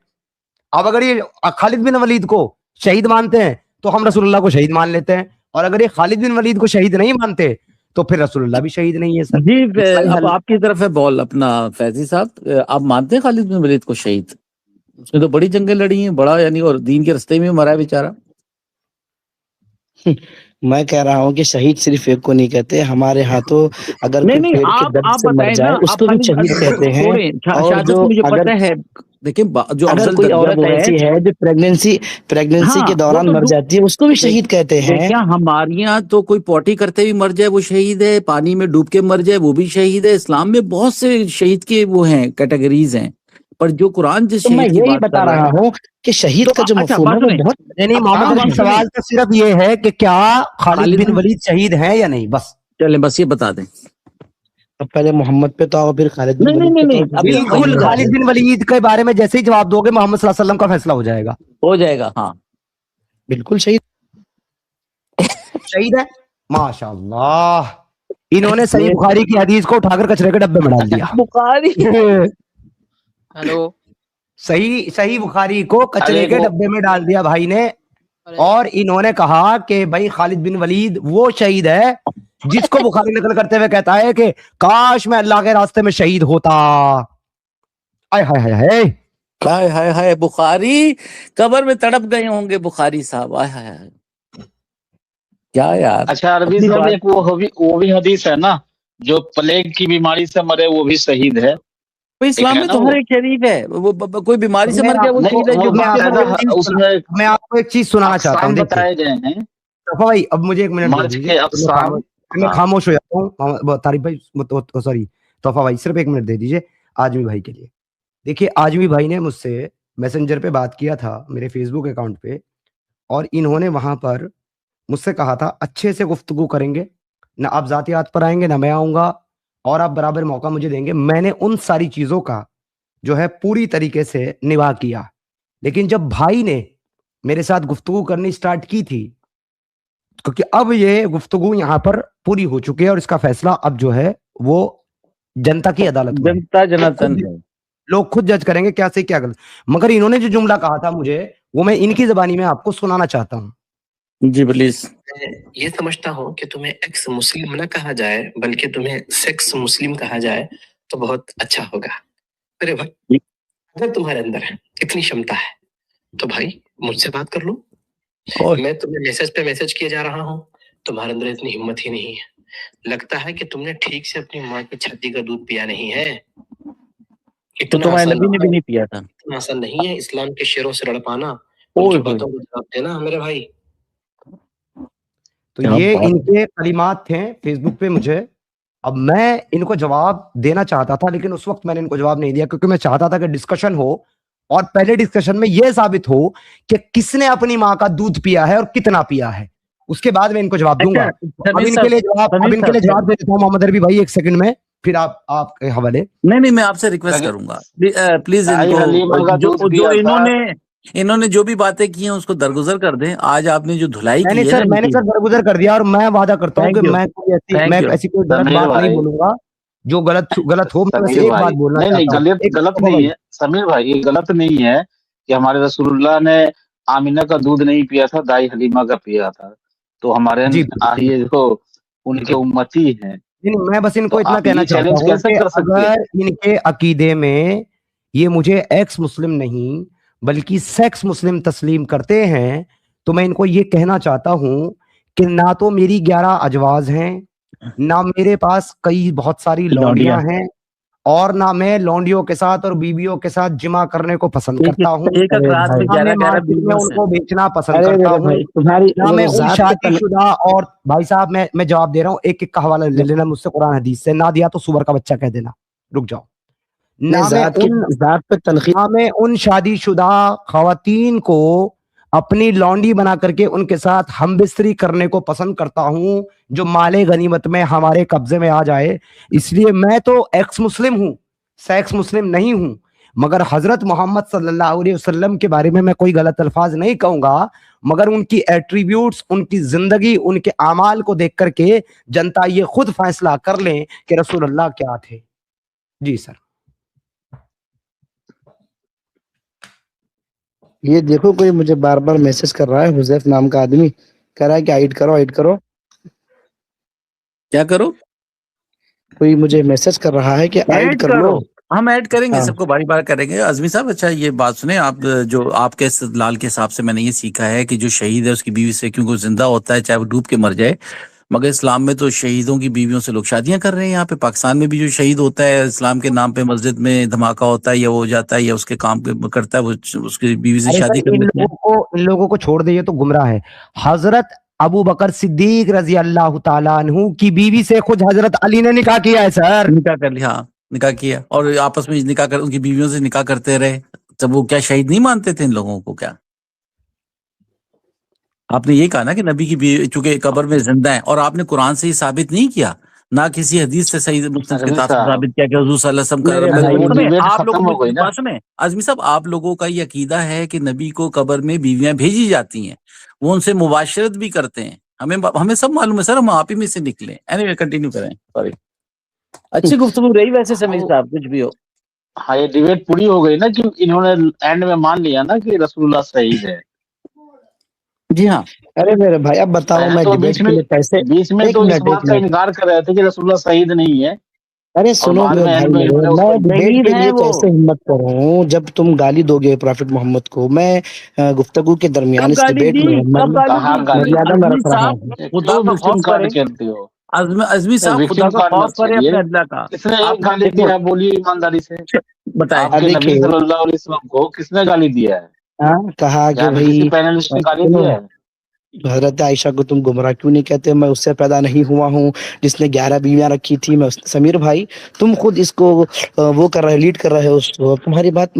اب اگر یہ خالد بن ولید کو شہید مانتے ہیں تو ہم رسول اللہ کو شہید مان لیتے ہیں، اور اگر یہ خالد بن ولید کو شہید نہیں مانتے تو پھر رسول اللہ بھی شہید نہیں ہے. سر جی اب آپ کی طرف ہے بال اپنا فیضی صاحب، آپ مانتے ہیں خالد بن ولید کو شہید؟ اس نے تو بڑی جنگیں لڑی ہیں، بڑا یعنی، اور دین کے رستے میں مرا ہے بیچارہ. میں کہہ رہا ہوں کہ شہید صرف ایک کو نہیں کہتے، ہمارے ہاتھوں اگر نہیں کوئی نہیں، پیڑ کے آپ درد سے مر بتائیں نا، جائے اس آپ کو بھی خالی شہید کہتے ہیں. چھوڑیں، اور شہادت جو مجھے اگر پتہ ہے. دیکھیں جو اگر افضل کوئی درجہ عورت وہ ہے، ایسی ہے جو پریگننسی ہاں کے وہ دوران تو مر جاتی ہے اس کو بھی شہید کہتے ہیں. دیکھیں ہمارے یہاں تو کوئی پوٹی کرتے بھی مر جائے وہ شہید ہے، پانی میں ڈوب کے مر جائے وہ بھی شہید ہے. اسلام میں بہت سے شہید کے وہ ہیں، کیٹیگریز ہیں، پر جو قرآن جس تو میں شہید کی یہی بات بتا کر رہا رہا ہے ہوں کہ شہید تو کا جو اچھا مفہوم ہے بات وہ سنیں، بہت. نہیں محمد بات رفیع، سنیں، سوال تو صرف یہ ہے کہ کیا خالد بن ولید شہید ہیں یا نہیں، بس. چلیں بس یہ بتا دیں. اب پہلے محمد پہ تو آؤ، پھر خالد بن نہیں نہیں ولید نہیں پہ تو نہیں، آؤ. ابھی ہم وہیں بالکل جا رہے خالد بن ولید کے بارے میں جیسے ہی جواب دو گے محمد صلی اللہ علیہ وسلم کا فیصلہ ہو جائے گا. ہو جائے گا. ہاں بالکل شہید. شہید ہے، ماشاء اللہ. انہوں نے صحیح بخاری کی حدیث کو اٹھا کر کچرے کے ڈبے میں ڈال دیا. بخاری ہلو، صحیح بخاری کو کچرے کے ڈبے میں ڈال دیا بھائی نے. اور انہوں نے کہا کہ بھائی خالد بن ولید وہ شہید ہے جس کو بخاری نقل کرتے ہوئے کہتا ہے کہ کاش میں اللہ کے راستے میں شہید ہوتا. آئے ہائے ہائے ہائے، ہائے ہائے ہائے، بخاری قبر میں تڑپ گئے ہوں گے بخاری صاحب. آئے ہائے ہائے، کیا یار. اچھا عربی اپنی صاحب، بات ایک وہ بھی حدیث ہے نا، جو پلیگ کی بیماری سے مرے وہ بھی شہید ہے. کوئی اسلام میں تو ہر ایک شریف ہے، وہ کوئی بیماری سے مر گیا وہ شہید ہے، جو نہیں، بھوک سے مر گیا. اس میں میں آپ کو ایک چیز سنانا چاہتا ہوں. اقسام دیکھیے بتائے گئے ہیں، طرفہ بھائی، اب مجھے ایک منٹ دے مرض دیجیے، کے اقسام. میں خاموش ہو جاتا ہوں. طارق بھائی سوری، طرفہ بھائی صرف ایک منٹ دے دیجیے آجمی بھائی کے لیے. دیکھیے آجمی بھائی نے مجھ سے میسنجر پہ بات کیا تھا، میرے فیس بک اکاؤنٹ پہ، اور انہوں نے وہاں پر مجھ سے کہا تھا اچھے سے گفتگو کریں گے، نہ آپ ذاتیات پر آئیں گے نہ میں آؤں گا، اور آپ برابر موقع مجھے دیں گے. میں نے ان ساری چیزوں کا جو ہے پوری طریقے سے نبھا کیا. لیکن جب بھائی نے میرے ساتھ گفتگو کرنی سٹارٹ کی تھی، کیونکہ اب یہ گفتگو یہاں پر پوری ہو چکی ہے اور اس کا فیصلہ اب جو ہے وہ جنتا کی عدالت میں ہے. جنتا جناتن ہے. لوگ خود جج کریں گے کیا صحیح کیا غلط. مگر انہوں نے جو جملہ کہا تھا مجھے، وہ میں ان کی زبانی میں آپ کو سنانا چاہتا ہوں. جی پلیز. یہ سمجھتا ہوں کہ تمہیں ایکس مسلم نہ کہا جائے بلکہ تمہیں سیکس مسلم کہا جائے تو بہت اچھا ہوگا. ارے بھائی، اگر تمہارے اندر اتنی شمتا ہے تو بھائی مجھ سے بات کر لو. میں تمہیں میسج پہ میسج کیے جا رہا ہوں، تمہارے اندر اتنی ہمت ہی نہیں ہے. لگتا ہے کہ تم نے ٹھیک سے اپنی ماں کی چھاتی کا دودھ پیا نہیں ہے. تو تمہارے نبی نے بھی نہیں پیا تھا. اتنا آسان نہیں ہے اسلام کے شیروں سے لڑ پانا، ان کی باتوں کو جواب دینا میرے بھائی. تو یہ ان کے کلمات تھے فیس بک پہ مجھے. اب میں ان کو جواب دینا چاہتا تھا، لیکن اس وقت میں نے ان کو جواب نہیں دیا، کیونکہ میں چاہتا تھا کہ ڈسکشن ہو، اور پہلے ڈسکشن میں یہ ثابت ہو کہ کس نے اپنی ماں کا دودھ پیا ہے اور کتنا پیا ہے. اس کے بعد میں ان کو جواب دوں گا. اب ان کے لیے جواب دے دیتا ہوں محمد عربی بھائی، ایک سیکنڈ میں، پھر آپ کے حوالے. نہیں میں آپ سے ریکویسٹ کروں گا پلیز انہوں نے جو بھی باتیں کی ہیں اس کو درگزر کر دیں. آج آپ نے جو دھلائی کی ہے، میں نے سر درگزر کر دیا، اور میں وعدہ کرتا ہوں کہ میں ایسی کوئی غلط بات نہیں بولوں گا جو غلط ہو. میں ایک بات بولنا چاہتا ہوں، غلط نہیں ہے سمیر بھائی، یہ غلط نہیں ہے کہ ہمارے رسول اللہ نے آمینہ کا دودھ نہیں پیا تھا، دائی حلیمہ کا پیا تھا. تو ہمارے جو ان کے امتی ہیں، میں بس ان کو اتنا کہنا چاہتا ہوں کہ اگر ان کے عقیدے میں یہ مجھے ایکس مسلم نہیں بلکہ سیکس مسلم تسلیم کرتے ہیں، تو میں ان کو یہ کہنا چاہتا ہوں کہ نہ تو میری 11 ازواج ہیں، نہ میرے پاس بہت ساری لونڈیاں ہیں، اور نہ میں لونڈیوں کے ساتھ اور بیویوں کے ساتھ جمع کرنے کو پسند کرتا ہوں، میں ان کو بیچنا پسند کرتا ہوں، نہ میں ان شادی شدہ. اور بھائی صاحب میں جواب دے رہا ہوں، ایک کا حوالہ لے لینا مجھ سے قرآن حدیث سے، نہ دیا تو سور کا بچہ کہہ دینا. رک جاؤ. نہ میں ان شادی شدہ خواتین کو اپنی لونڈی بنا کر کے ان کے ساتھ ہم بستری کرنے کو پسند کرتا ہوں جو مال غنیمت میں ہمارے قبضے میں آ جائے. اس لیے میں تو ایکس مسلم ہوں، سیکس مسلم نہیں ہوں. مگر حضرت محمد صلی اللہ علیہ وسلم کے بارے میں کوئی غلط الفاظ نہیں کہوں گا، مگر ان کی ایٹریبیوٹس، ان کی زندگی، ان کے اعمال کو دیکھ کر کے جنتا یہ خود فیصلہ کر لیں کہ رسول اللہ کیا تھے. جی سر. یہ دیکھو کوئی مجھے بار بار میسج کر رہا ہے، حذیف نام کا آدمی کہہ رہا ہے کہ ایڈ کرو. کیا کرو؟ کوئی مجھے میسج کر رہا ہے کہ ایڈ کر لو. ہم ایڈ کریں گے، ہاں سب کو باری بار کریں گے. اعظمی صاحب اچھا یہ بات سنیں آپ، جو آپ کے استدلال کے حساب سے میں نے یہ سیکھا ہے کہ جو شہید ہے اس کی بیوی سے کیونکہ وہ زندہ ہوتا ہے چاہے وہ ڈوب کے مر جائے، مگر اسلام میں تو شہیدوں کی بیویوں سے لوگ شادیاں کر رہے ہیں. یہاں پہ پاکستان میں بھی جو شہید ہوتا ہے اسلام کے نام پہ مسجد میں دھماکہ ہوتا ہے یا وہ ہو جاتا ہے یا اس کے کام کرتا ہے، وہ اس کی بیوی سے شادی کر لیتے ہیں. ان لوگوں کو چھوڑ دیں، یہ تو گمراہ ہے. حضرت ابو بکر صدیق رضی اللہ تعالیٰ عنہ کی بیوی سے خود حضرت علی نے نکاح کیا ہے سر. نکاح کر لیا، ہاں نکاح کیا، اور آپس میں نکاح کر ان کی بیویوں سے نکاح کرتے رہے. تب وہ کیا شہید نہیں مانتے تھے ان لوگوں کو؟ کیا آپ نے یہ کہا نا کہ نبی کی بیوی چونکہ قبر میں زندہ ہیں، اور آپ نے قرآن سے یہ ثابت نہیں کیا، نہ کسی حدیث سے صحیح مسند کے ساتھ ثابت کیا کہ حضور صلی اللہ علیہ وسلم کا. آپ لوگوں کی بات سنیں اعظمی صاحب، آپ لوگوں کا یہ عقیدہ ہے کہ نبی کو قبر میں بیویاں بھیجی جاتی ہیں، وہ ان سے مباشرت بھی کرتے ہیں. ہمیں سب معلوم ہے سر، ہم آپ ہی میں سے نکلے. اینی کنٹینیو کریں. سوری، اچھی گفتگو رہی ویسے سمیع صاحب، کچھ بھی ہو. ہاں یہ ڈیبیٹ پوری ہو گئی نا کہ انہوں نے اینڈ میں مان لیا نا کہ رسول اللہ شہید ہے. جی ہاں. ارے میرے بھائی اب بتاؤ میں ڈیبیٹ کے لیے کیسے، بیچ میں تو اس بات کا انکار کر رہے تھے کہ رسول اللہ شہید نہیں ہے. ارے سنو میرے بھائی، میں ڈیبیٹ کے لیے کیسے ہمت کروں جب تم گالی دو گے پروفٹ محمد کو. میں گفتگو کے درمیان اس ڈیبیٹ میں مریادہ میں رکھ رہا ہوں. اعظمی صاحب خدا کا خوف کریں اپنے اللہ کا. کس نے ایک گالی دیا ہے بولیے ایمانداری سے بتائیں. نبی صلی اللہ علیہ وسلم کو کس نے گالی دیا ہے؟ کہا کہ بھائی پینلسٹ نے گالی دیا ہے. حضرت عائشہ کو تم گمراہ کیوں نہیں کہتے؟ میں اس سے پیدا نہیں ہوا ہوں جس نے 11 بیویاں رکھی تھی. میں سمیر بھائی تم خود اس کو وہ کر رہے، لیڈ کر رہے ہو اس کو. تمہاری بات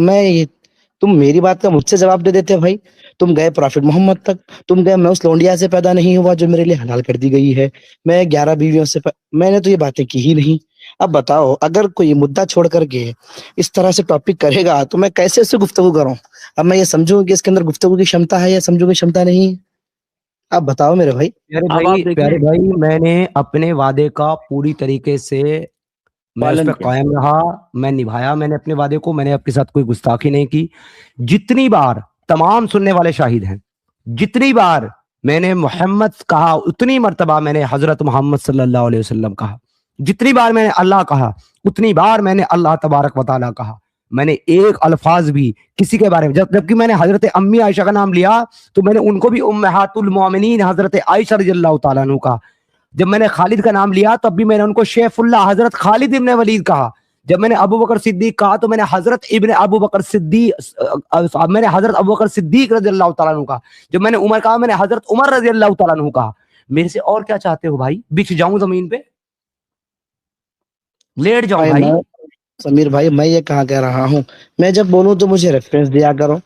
تم میری بات کا مجھ سے جواب دے دیتے بھائی. تم گئے پروفٹ محمد تک، تم گئے میں اس لونڈیا سے پیدا نہیں ہوا جو میرے لیے حلال کر دی گئی ہے، میں 11 بیویوں سے میں نے تو یہ باتیں کی ہی نہیں. اب بتاؤ اگر کوئی مدعا چھوڑ کر کے اس طرح سے ٹاپک کرے گا تو میں کیسے اس سے گفتگو کروں؟ اب میں یہ سمجھوں کہ اس کے اندر گفتگو کی شمتا ہے یا سمجھوں کی شمتا نہیں؟ آپ بتاؤ میرے بھائی. پیارے بھائی میں نے اپنے وعدے کا پوری طریقے سے میں اس پہ قائم رہا، میں نبھایا میں نے اپنے وعدے کو. میں نے آپ کے ساتھ کوئی گستاخی نہیں کی. جتنی بار تمام سننے والے شاہد ہیں، جتنی بار میں نے محمد کہا اتنی مرتبہ میں نے حضرت محمد صلی اللہ علیہ وسلم کہا. جتنی بار میں نے اللہ کہا اتنی بار میں نے اللہ تبارک و تعالیٰ کہا. میں نے ایک الفاظ بھی کسی کے بارے میں، جبکہ میں نے حضرت امی عائشہ کا نام لیا تو میں نے ان کو بھی امہات المومنین حضرت عائشہ رضی اللہ تعالیٰ عنہ کہا. جب میں نے خالد کا نام لیا تب بھی میں نے ان کو شیخ اللہ حضرت خالد ابن ولید کہا. جب میں نے ابو بکر صدیق کہا تو میں نے حضرت ابو بکر صدیق رضی اللہ تعالیٰ عنہ کہا. جب میں نے عمر کہا میں نے حضرت عمر رضی اللہ تعالیٰ عنہ کہا. میرے سے اور کیا چاہتے ہو بھائی؟ بچھ جاؤں زمین پہ، لیٹ جاؤں بھائی؟ سمیر بھائی میں یہ کہاں کہہ رہا ہوں، میں جب بولوں تو مجھے ریفرنس دیا کرو،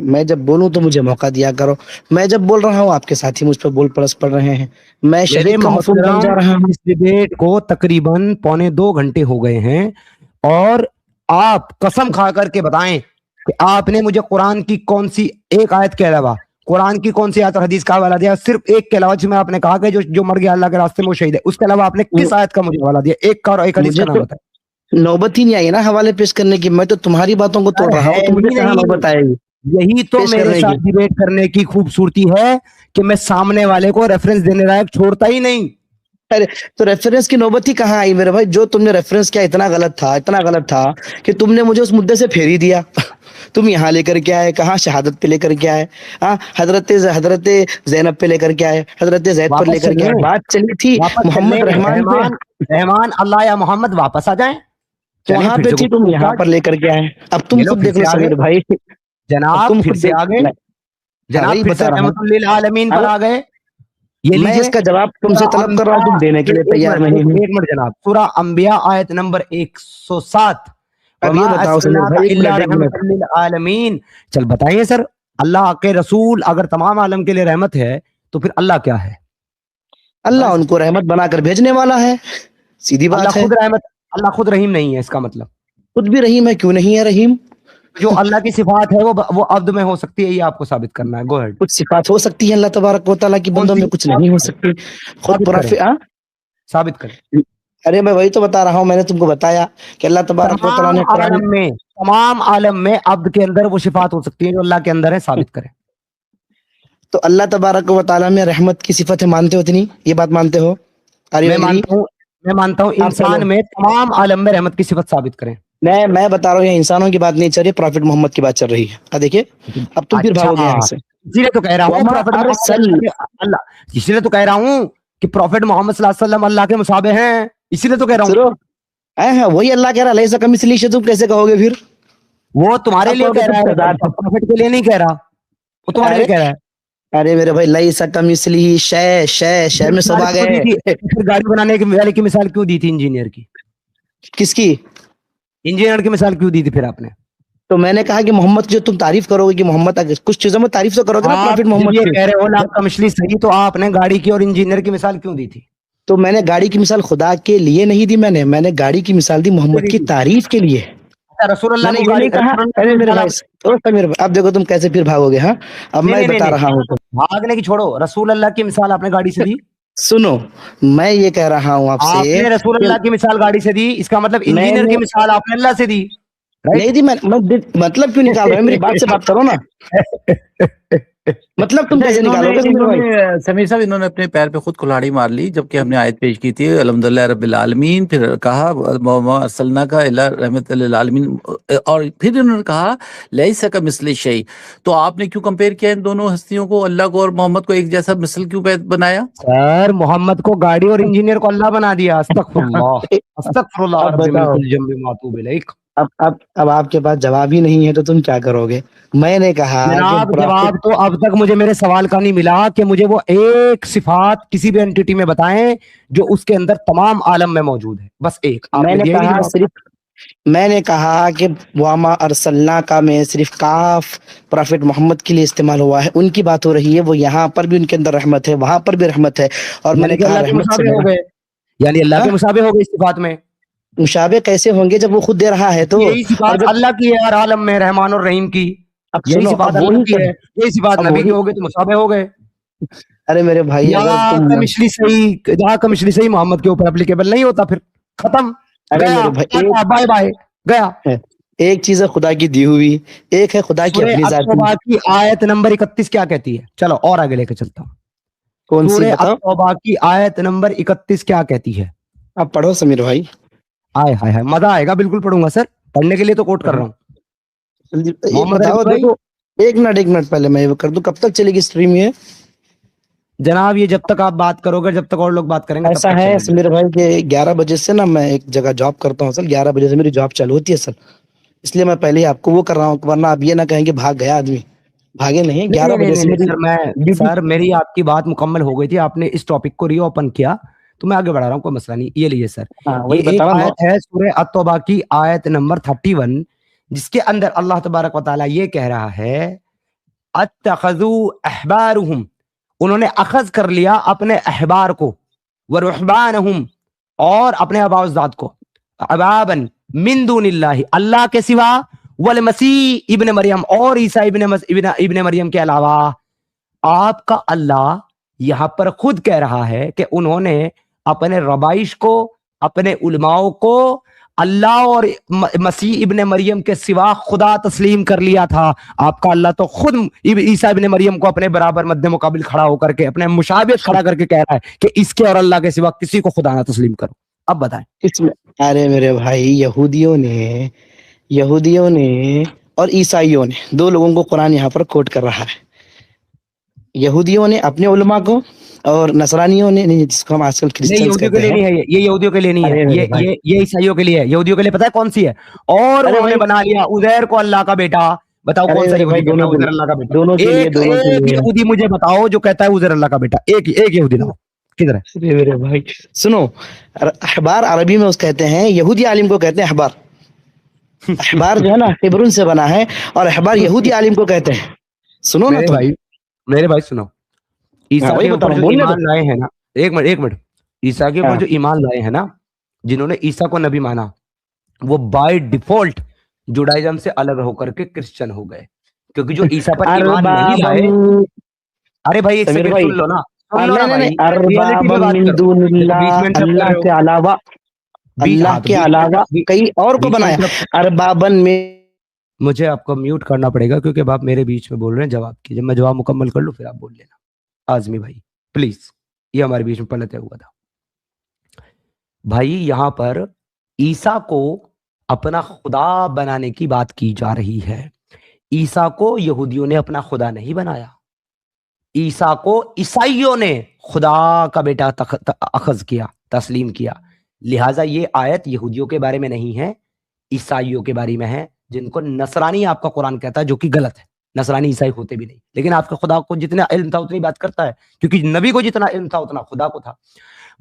میں جب بولوں تو مجھے موقع دیا کرو. میں جب بول رہا ہوں آپ کے ساتھی مجھ پہ بول پلس پڑھ رہے ہیں. میں شریف کا مفہوم بن جا رہا ہوں. اس ڈیبیٹ کو تقریباً 1.25 گھنٹے ہو گئے ہیں اور آپ قسم کھا کر کے بتائیں کہ آپ نے مجھے قرآن کی کون سی ایک آیت کے علاوہ، قرآن کی کون سی آیت اور حدیث کا حوالہ دیا؟ صرف ایک کے علاوہ جس میں آپ نے کہا کہ جو مر گیا اللہ کے راستے میں وہ شہید ہے. اس کے علاوہ آپ نے کس آیت کا مجھے حوالہ دیا؟ ایک کا اور ایک حدیث کا نام بتائیں. نوبت ہی نہیں آئی نا حوالے پیش کرنے کی. میں تو تمہاری باتوں کو توڑ رہا ہوں، تو مجھے کہاں نوبت آئے گی؟ یہی تو میرے ساتھ ڈیبیٹ کرنے کی خوبصورتی ہے کہ میں سامنے والے کو ریفرنس دینے لائق چھوڑتا ہی نہیں. ارے تو ریفرنس کی نوبت ہی کہاں آئی میرے بھائی؟ جو تم نے ریفرنس کیا اتنا غلط تھا کہ تم نے مجھے اس مدے سے پھیر ہی دیا. تم یہاں لے کر کے آئے، کہاں شہادت پہ لے کر کے آئے، حضرت زینب پہ لے کر کے آئے، حضرت زید پر لے کر کے آئے. بات چلی تھی محمد رحمان اللہ یا محمد واپس آ جائیں، وہاں پہ تھی، تم یہاں پر لے کر کے آئے. اب تم خود دیکھ لو سمیر بھائی، جناب پھر سے آگے، جناب پھر سے رحمت للعالمین پر آ گئے. میں اس کا جواب تم سے طلب کر رہا ہوں، تم دینے کے لیے تیار نہیں ہو. ایک منٹ جناب، سورہ انبیاء آیت نمبر 107. اب یہ بتاؤ رحمت للعالمین. چل بتائیے سر، اللہ کے رسول اگر تمام عالم کے لیے رحمت ہے تو پھر اللہ کیا ہے؟ اللہ ان کو رحمت بنا کر بھیجنے والا ہے، سیدھی بات ہے. اللہ خود رحیم نہیں ہے، اس کا مطلب خود بھی رحیم ہے، کیوں نہیں ہے رحیم؟ جو اللہ کی صفات ہے وہ عبد میں ہو سکتی ہے، یہ آپ کو ثابت کرنا ہے. گو ہیڈ. کچھ صفات ہو سکتی ہے اللہ تبارک و تعالیٰ کی بندوں میں، کچھ نہیں ہو سکتی. خود ثابت کریں. ارے میں وہی تو بتا رہا ہوں، میں نے تم کو بتایا کہ اللہ تبارک و تعالیٰ نے تمام عالم میں عبد کے اندر وہ صفات ہو سکتی ہیں جو اللہ کے اندر ہے، ثابت کریں. تو اللہ تبارک و تعالیٰ میں رحمت کی صفت ہے، مانتے ہو اتنی؟ یہ بات مانتے ہو؟ میں مانتا ہوں انسان میں تمام عالم میں رحمت کی صفت ثابت کریں. میں بتا رہا ہوں یہ انسانوں کی بات نہیں چل رہی, پروفٹ محمد کی بات چل رہی ہے. دیکھیے اب تم پھر بھاگو گے یہاں سے. اسی لیے تو کہہ رہا ہوں اللہ, اسی لیے تو کہہ رہا ہوں کہ پروفٹ محمد صلی اللہ علیہ وسلم اللہ کے مشابہ ہیں, اسی لیے تو کہہ رہا ہوں. وہی اللہ کہہ رہا لیس کمثلہ شیء, تم کیسے کہو گے پھر؟ وہ تمہارے لیے کہہ رہا ہے, پروفٹ کے لیے نہیں کہہ رہا, وہ تمہارے لیے کہہ رہا ہے. ارے میرے بھائی لیس کمثلہ شے میں سب آ گئے. پھر گاڑی بنانے والے کی مثال کیوں دی تھی انجینئر کی؟ کس کی؟ انجینئر کی مثال کیوں دی تھی پھر آپ نے؟ تو میں نے کہا کہ محمد جو تم تعریف کرو گے کہ محمد کچھ چیزوں میں تعریف تو کرو گے نا پروفٹ محمد کی. کہہ رہے ہو لا کمثلہ صحیح, تو آپ نے گاڑی کی اور انجینئر کی مثال کیوں دی تھی؟ تو میں نے گاڑی کی مثال خدا کے لیے نہیں دی, میں نے گاڑی کی مثال دی محمد کی تعریف کے لیے. رسول اللہ میں نے یہ نہیں کہا. ارے میرے بھائی اب دیکھو تم کیسے پھر بھاگو گے. ہاں اب میں بتا رہا ہوں, بھاگنے کی چھوڑو, رسول اللہ کی مثال آپ نے گاڑی سے دی. سنو میں یہ کہہ رہا ہوں آپ سے, رسول اللہ کی مثال گاڑی سے دی, اس کا مطلب انجینئر کی مثال آپ نے اللہ سے دی نہیں دی. میں مطلب کیوں نکال رہا ہوں, میری بات سے بات کرو نا. مطلب تم کیسے نکالو گے؟ سمیر صاحب انہوں نے اپنے پیر پہ خود کلاڑی مار لی, جبکہ ہم نے آیت پیش کی تھی الحمدللہ رب العالمین, پھر کہا ارسلنا کا الا رحمت للعالمین, اور پھر انہوں نے کہا لیس کمثلہ شیء. تو آپ نے کیوں کمپیئر کیا ان دونوں ہستیوں کو, اللہ کو اور محمد کو ایک جیسا مثل کیوں بنایا؟ سر محمد کو گاڑی اور انجینئر کو اللہ بنا دیا. استغفر اللہ استغفر اللہ رب من کل ذنب ماتوب الیک. اب آپ کے پاس جواب ہی نہیں ہے تو تم کیا کرو گے؟ میں نے کہا جناب جواب تو اب تک مجھے میرے سوال کا نہیں ملا کہ مجھے وہ ایک صفات کسی بھی انٹیٹی میں بتائیں جو اس کے اندر تمام عالم میں موجود ہے, بس ایک. میں نے کہا کہ واما ارسلنا کا میں صرف کاف پروفٹ محمد کے لیے استعمال ہوا ہے, ان کی بات ہو رہی ہے. وہ یہاں پر بھی ان کے اندر رحمت ہے, وہاں پر بھی رحمت ہے. اور میں نے کہا یعنی اللہ کے مشابہ ہو گئے اس صفات میں. مشابہ کیسے ہوں گے جب وہ خود دے رہا ہے؟ تو یہی صفات اللہ کی ہے ہر عالم میں, رحمان اور رحیم کی. یہی صفات اللہ کی ہے, یہی صفات نبی کی ہو گئے تو مشابہ ہو گئے. ارے میرے بھائی جہاں کمثلہ صحیح محمد کے اوپر اپلیکیبل نہیں ہوتا, پھر ختم, بائے بائے گیا. ایک چیز ہے خدا کی دی ہوئی, ایک ہے خدا کی اپنی ذات کی. آیت نمبر 31 کیا کہتی ہے؟ چلو اور آگے لے کے چلتا ہوں. کون سی سورہ توبہ کی آیت نمبر 31 کیا کہتی ہے؟ آپ پڑھو سمیر بھائی. آئے ہائے ہائے, مزہ آئے گا, بالکل پڑھوں گا سر, پڑھنے کے لیے تو کوٹ کر رہا ہوں. ایک منٹ پہلے میں یہ کر دوں. کب تک چلے گی اسٹریم یہ؟ جناب یہ جب تک آپ بات کرو گے, جب تک اور لوگ بات کریں گے. ایسا ہے سمیر بھائی کہ 11 بجے سے نا میں ایک جگہ جاب کرتا ہوں سر, 11 بجے سے میری جاب چالو ہوتی ہے سر, اس لیے میں پہلے ہی آپ کو وہ کر رہا ہوں, ورنہ آپ یہ نہ کہیں کہ بھاگ گیا آدمی. بھاگے نہیں, 11 بجے سے سر میری آپ کی بات مکمل ہو گئی تھی, آپ نے اس ٹاپک کو ری اوپن کیا تو میں آگے بڑھا رہا ہوں, کوئی مسئلہ نہیں. یہ لیجیے سر, یہ ایک آیت ہے سورہ التوبہ کی آیت نمبر 31, جس کے اندر اللہ تبارک و تعالیٰ یہ کہہ رہا ہے اتخذوا احبارهم, انہوں نے اخذ کر لیا اپنے احبار کو, ورحبانہم, اور اپنے آباء اجداد کو, اربابا من دون اللہ, اللہ کے سوا, والمسیح ابن مریم, اور عیسیٰ ابن مریم کے علاوہ. آپ کا اللہ یہاں پر خود کہہ رہا ہے کہ انہوں نے اپنے ربائش کو, اپنے علماء کو اللہ اور مسیح ابن مریم کے سوا خدا تسلیم کر لیا تھا. آپ کا اللہ تو خود عیسیٰ ابن مریم کو اپنے برابر مد مقابل کھڑا ہو کر کے, اپنے مشابہت کھڑا کر کے کہہ رہا ہے کہ اس کے اور اللہ کے سوا کسی کو خدا نہ تسلیم کرو. اب بتائیں اس میں. ارے میرے بھائی, یہودیوں نے اور عیسائیوں نے, دو لوگوں کو قرآن یہاں پر کوٹ کر رہا ہے. یہودیوں نے اپنے علماء کو, اور نصرانیوں نے, جس کو ہم آج کل کرسچنز کہتے ہیں, یہ یہودیوں کے لیے نہیں ہے, یہ عیسائیوں کے لیے ہے. یہودیوں کے لیے پتہ ہے کون سی ہے؟ اور انہوں نے بنا لیا عزیر کو اللہ کا بیٹا. بتاؤ کون سا یہودی کہتا ہے عزیر اللہ کا بیٹا؟ ایک یہودی مجھے بتاؤ جو کہتا ہے عزیر اللہ کا بیٹا, ایک یہودی لاؤ. کدھر ہے میرے بھائی؟ سنو, احبار عربی میں اس کہتے ہیں, یہودی عالم کو کہتے ہیں احبار. احبار جو ہے نا ہیبرون سے بنا ہے, اور احبار یہودی عالم کو کہتے ہیں. سنو نا میرے بھائی سنو, عیسیٰ کے اوپر جو ایمان لائے ہیں نا, ایک منٹ, عیسیٰ کے اوپر جو ایمان لائے ہیں نا, جنہوں نے عیسیٰ کو نبی مانا, وہ بائی ڈیفالٹ جوڈائزم سے الگ ہو کر کے کرسچن ہو گئے. کیونکہ جو عیسیٰ پر ایمان نہیں لائے, ارے بھائی ایک سیکنڈ سن لو نا, اللہ کے علاوہ کئی اور کو بنایا. اربابن میں مجھے آپ کو میوٹ کرنا پڑے گا کیونکہ آپ میرے بیچ میں بول رہے ہیں. جواب کیجئے, میں جواب مکمل کر لوں پھر آپ بول لینا. آزمی بھائی پلیز, یہ ہمارے بیچ میں پہلے طے ہوا تھا. بھائی یہاں پر عیسیٰ کو اپنا خدا بنانے کی بات کی جا رہی ہے. عیسیٰ کو یہودیوں نے اپنا خدا نہیں بنایا, عیسیٰ کو عیسائیوں نے خدا کا بیٹا اخذ کیا, تسلیم کیا. لہٰذا یہ آیت یہودیوں کے بارے میں نہیں ہے, عیسائیوں کے بارے میں ہے, جن کو نصرانی آپ کا قرآن کہتا ہے, جو کہ غلط ہے. نصرانی عیسائی ہوتے بھی نہیں, لیکن آپ کا خدا کو جتنا علم تھا اتنی بات کرتا ہے, کیونکہ نبی کو جتنا علم تھا اتنا خدا کو تھا.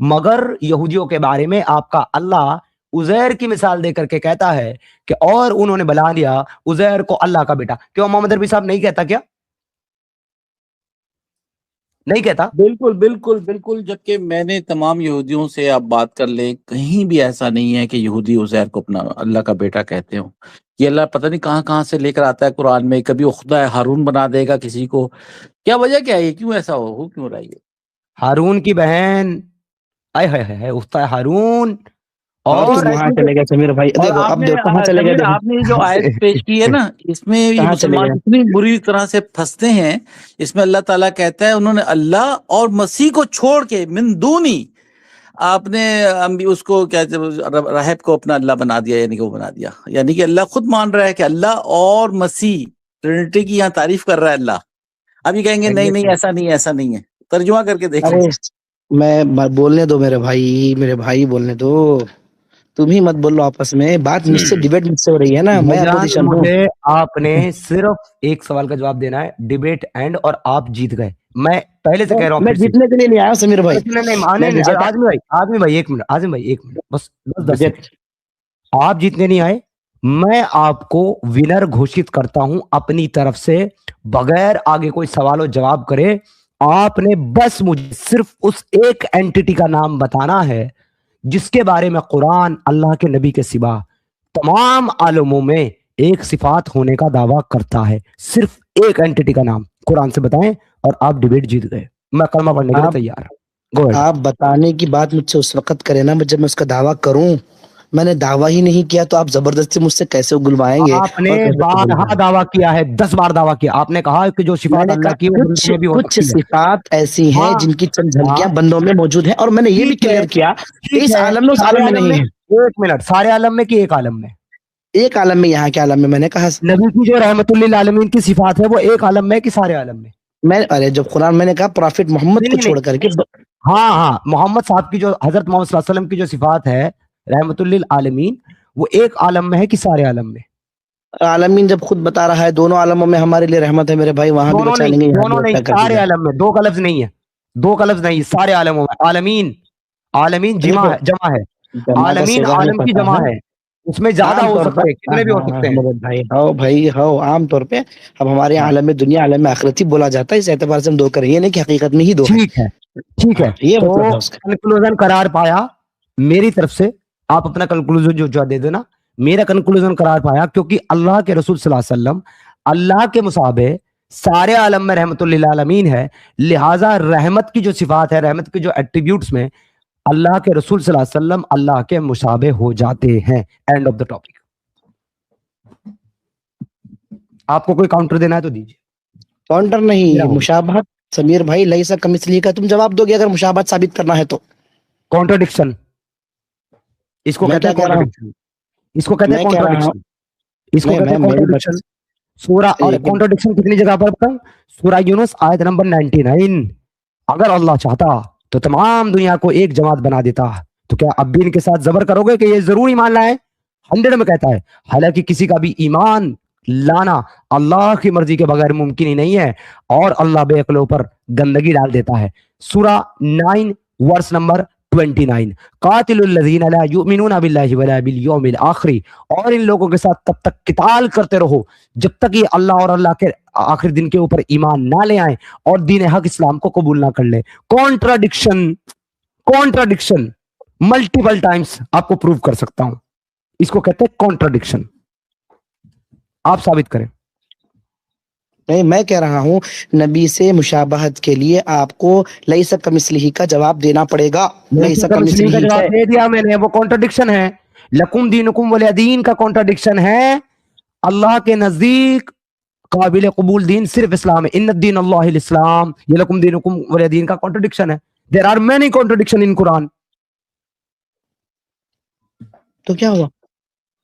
مگر یہودیوں کے بارے میں آپ کا اللہ عزیر کی مثال دے کر کے کہتا ہے کہ اور انہوں نے بلا لیا عزیر کو اللہ کا بیٹا. کیوں محمد ربی صاحب نہیں کہتا, کیا نہیں کہتا؟ بالکل بالکل بالکل. جبکہ میں نے تمام یہودیوں سے آپ بات کر لیں, کہیں بھی ایسا نہیں ہے کہ یہودی عزیر کو اپنا اللہ کا بیٹا کہتے ہوں. یہ اللہ پتہ نہیں کہاں سے لے کر آتا ہے قرآن میں. کبھی خدا ہارون بنا دے گا کسی کو, کیا وجہ کیا ہے, کیوں ایسا ہو کیوں رہا ہے؟ ہارون کی بہن ہے استاد ہارون. اور چلے گئے سمیر بھائی, دیکھو اب دیکھو کہاں چلے گئے. آپ نے جو آیت پیش کی ہے نا, اس میں یہ مسلمان اتنی بری طرح سے پھنستے ہیں. اس میں اللہ تعالیٰ کہتا ہے انہوں نے اللہ اور مسیح کو چھوڑ کے من دونی, آپ نے اس کو کیا راہب کو اپنا اللہ بنا دیا, یعنی کہ وہ بنا دیا, یعنی کہ اللہ خود مان رہا ہے کہ اللہ اور مسیح ٹرینٹی کی یہاں تعریف کر رہا ہے اللہ. اب یہ کہیں گے نہیں ایسا نہیں, ایسا نہیں ہے. ترجمہ کر کے دیکھیں. میں بولنے دو میرے بھائی بولنے دو, تم ہی مت بولو آپس میں, بات مجھ سے ڈیبیٹ مجھ سے ہو رہی ہے نا. مجھے آپ نے صرف ایک سوال کا جواب دینا ہے, ڈیبیٹ اینڈ, اور آپ جیت گئے. میں پہلے سے کہہ رہا ہوں, میں جیتنے کے لیے نہیں آیا سمیر بھائی. آدمی بھائی ایک منٹ بس, آپ جیتنے نہیں آئے. میں آپ کو ونر گھوشت کرتا ہوں اپنی طرف سے, بغیر آگے کوئی سوال و جواب کرے. آپ نے بس مجھے صرف اس ایک اینٹیٹی کا نام بتانا ہے جس کے بارے میں قرآن اللہ کے نبی کے سوا تمام عالموں میں ایک صفات ہونے کا دعویٰ کرتا ہے. صرف ایک اینٹیٹی کا نام قرآن سے بتائیں اور آپ ڈیبیٹ جیت گئے. میں کلمہ پڑھنے کے لیے تیار ہوں. آپ بتانے کی بات مجھ سے اس وقت کریں نا جب میں اس کا دعویٰ کروں. میں نے دعویٰ ہی نہیں کیا تو آپ زبردستی مجھ سے کیسے اگلوائیں گے؟ آپ نے بارہا دعویٰ کیا ہے, 10 بار دعویٰ کیا. آپ نے کہا کہ جو صفات اللہ کی کچھ صفات ایسی ہیں جن کی چند جھلکیاں بندوں میں موجود ہیں, اور میں نے یہ بھی کلیئر کیا کہ اس عالم میں اس عالم میں نہیں ہے. ایک منٹ, سارے عالم میں کہ ایک عالم میں؟ ایک عالم میں. یہاں کے عالم میں میں نے کہا نبی کی جو رحمت للعالمین کی صفات ہے وہ ایک عالم میں کہ سارے عالم میں؟ ارے جب قرآن میں نے کہا پرافٹ محمد کو چھوڑ کر کے, ہاں محمد صاحب کی جو حضرت محمد صلی اللہ علیہ وسلم کی جو صفات ہے رحمت للعالمین, وہ ایک عالم میں ہے کہ سارے عالم میں؟ عالمین جب خود بتا رہا ہے دونوں عالموں میں ہمارے لیے رحمت ہے میرے بھائی, وہاں بھی بچا لیں گے. دونوں نہیں, سارے عالم میں. دو کا لفظ نہیں ہے, سارے عالموں میں. عالمین جمع ہے, عالمین عالم کی جمع ہے, اس میں زیادہ ہو سکتے ہیں, کتنے بھی ہو سکتے ہیں. بھائی عام طور پہ اب ہمارے عالم دنیا عالم میں آخرت ہی بولا جاتا ہے, اس اعتبار سے ہم دو کریں, یہ نہیں کہ حقیقت میں ہی دو. ٹھیک ہے. یہ کنکلوژن قرار پایا میری طرف سے, آپ اپنا کنکلوژن جو دے دینا. میرا کنکلوژن قرار پایا کیونکہ اللہ کے رسول صلی اللہ علیہ وسلم اللہ کے مصابے سارے عالم میں رحمت للعالمین ہے. لہٰذا رحمت کی جو صفات ہے, رحمت کی جو ایٹریبیوٹس میں اللہ کے رسول صلی اللہ علیہ وسلم اللہ کے مشابہ ہو جاتے ہیں. And of the topic. آپ کو کوئی کاؤنٹر دینا ہے تو دیجیے. کاؤنٹر نہیں, مشابہت. سمیر بھائی لیسا کمثلہ کا تم جواب دو گے اگر مشابہت ثابت کرنا ہے تو. کانٹرڈکشن اس کو کہتے ہیں, کانٹرڈکشن اس کو کہتے ہیں, کانٹرڈکشن اس کو کہتے ہیں, کانٹرڈکشن. سورہ اور کانٹرڈکشن کتنی جگہ پر بتاؤں؟ سورہ یونس آیت نمبر 99. اگر اللہ چاہتا تو تمام دنیا کو ایک جماعت بنا دیتا, تو کیا اب بھی ان کے ساتھ زبر کرو گے کہ یہ ضروری ایمان لائیں؟ 100 میں کہتا ہے. حالانکہ کسی کا بھی ایمان لانا اللہ کی مرضی کے بغیر ممکن ہی نہیں ہے, اور اللہ بے عقلوں پر گندگی ڈال دیتا ہے. سورہ 9 ورس نمبر 29. قاتل الذین لا یؤمنون باللہ ولا بالیوم الآخر, اور ان لوگوں کے ساتھ تب تک قتال کرتے رہو جب تک یہ اللہ اور اللہ کے آخر دن کے اوپر ایمان نہ لے آئیں اور دین حق اسلام کو قبول نہ کر لیں. کانٹرڈکشن ملٹیپل ٹائمز آپ کو پروف کر سکتا ہوں. اس کو کہتے ہیں کانٹرڈکشن. آپ ثابت کریں. نہیں, میں کہہ رہا ہوں نبی سے مشابہت کے لیے آپ کو لیس کمثلہ کا جواب دینا پڑے گا. لیس کمثلہ کا جواب دے دیا میں نے, وہ کانٹرڈکشن ہے. لکم دینکم ولی دین کا کانٹرڈکشن ہے. اللہ کے نزدیک قابل قبول دین صرف اسلام ہے. ان الدین اللہ الاسلام, یہ لکم دینکم ولی دین کا کانٹرڈکشن ہے. There are many contradictions in Quran. تو کیا ہوا؟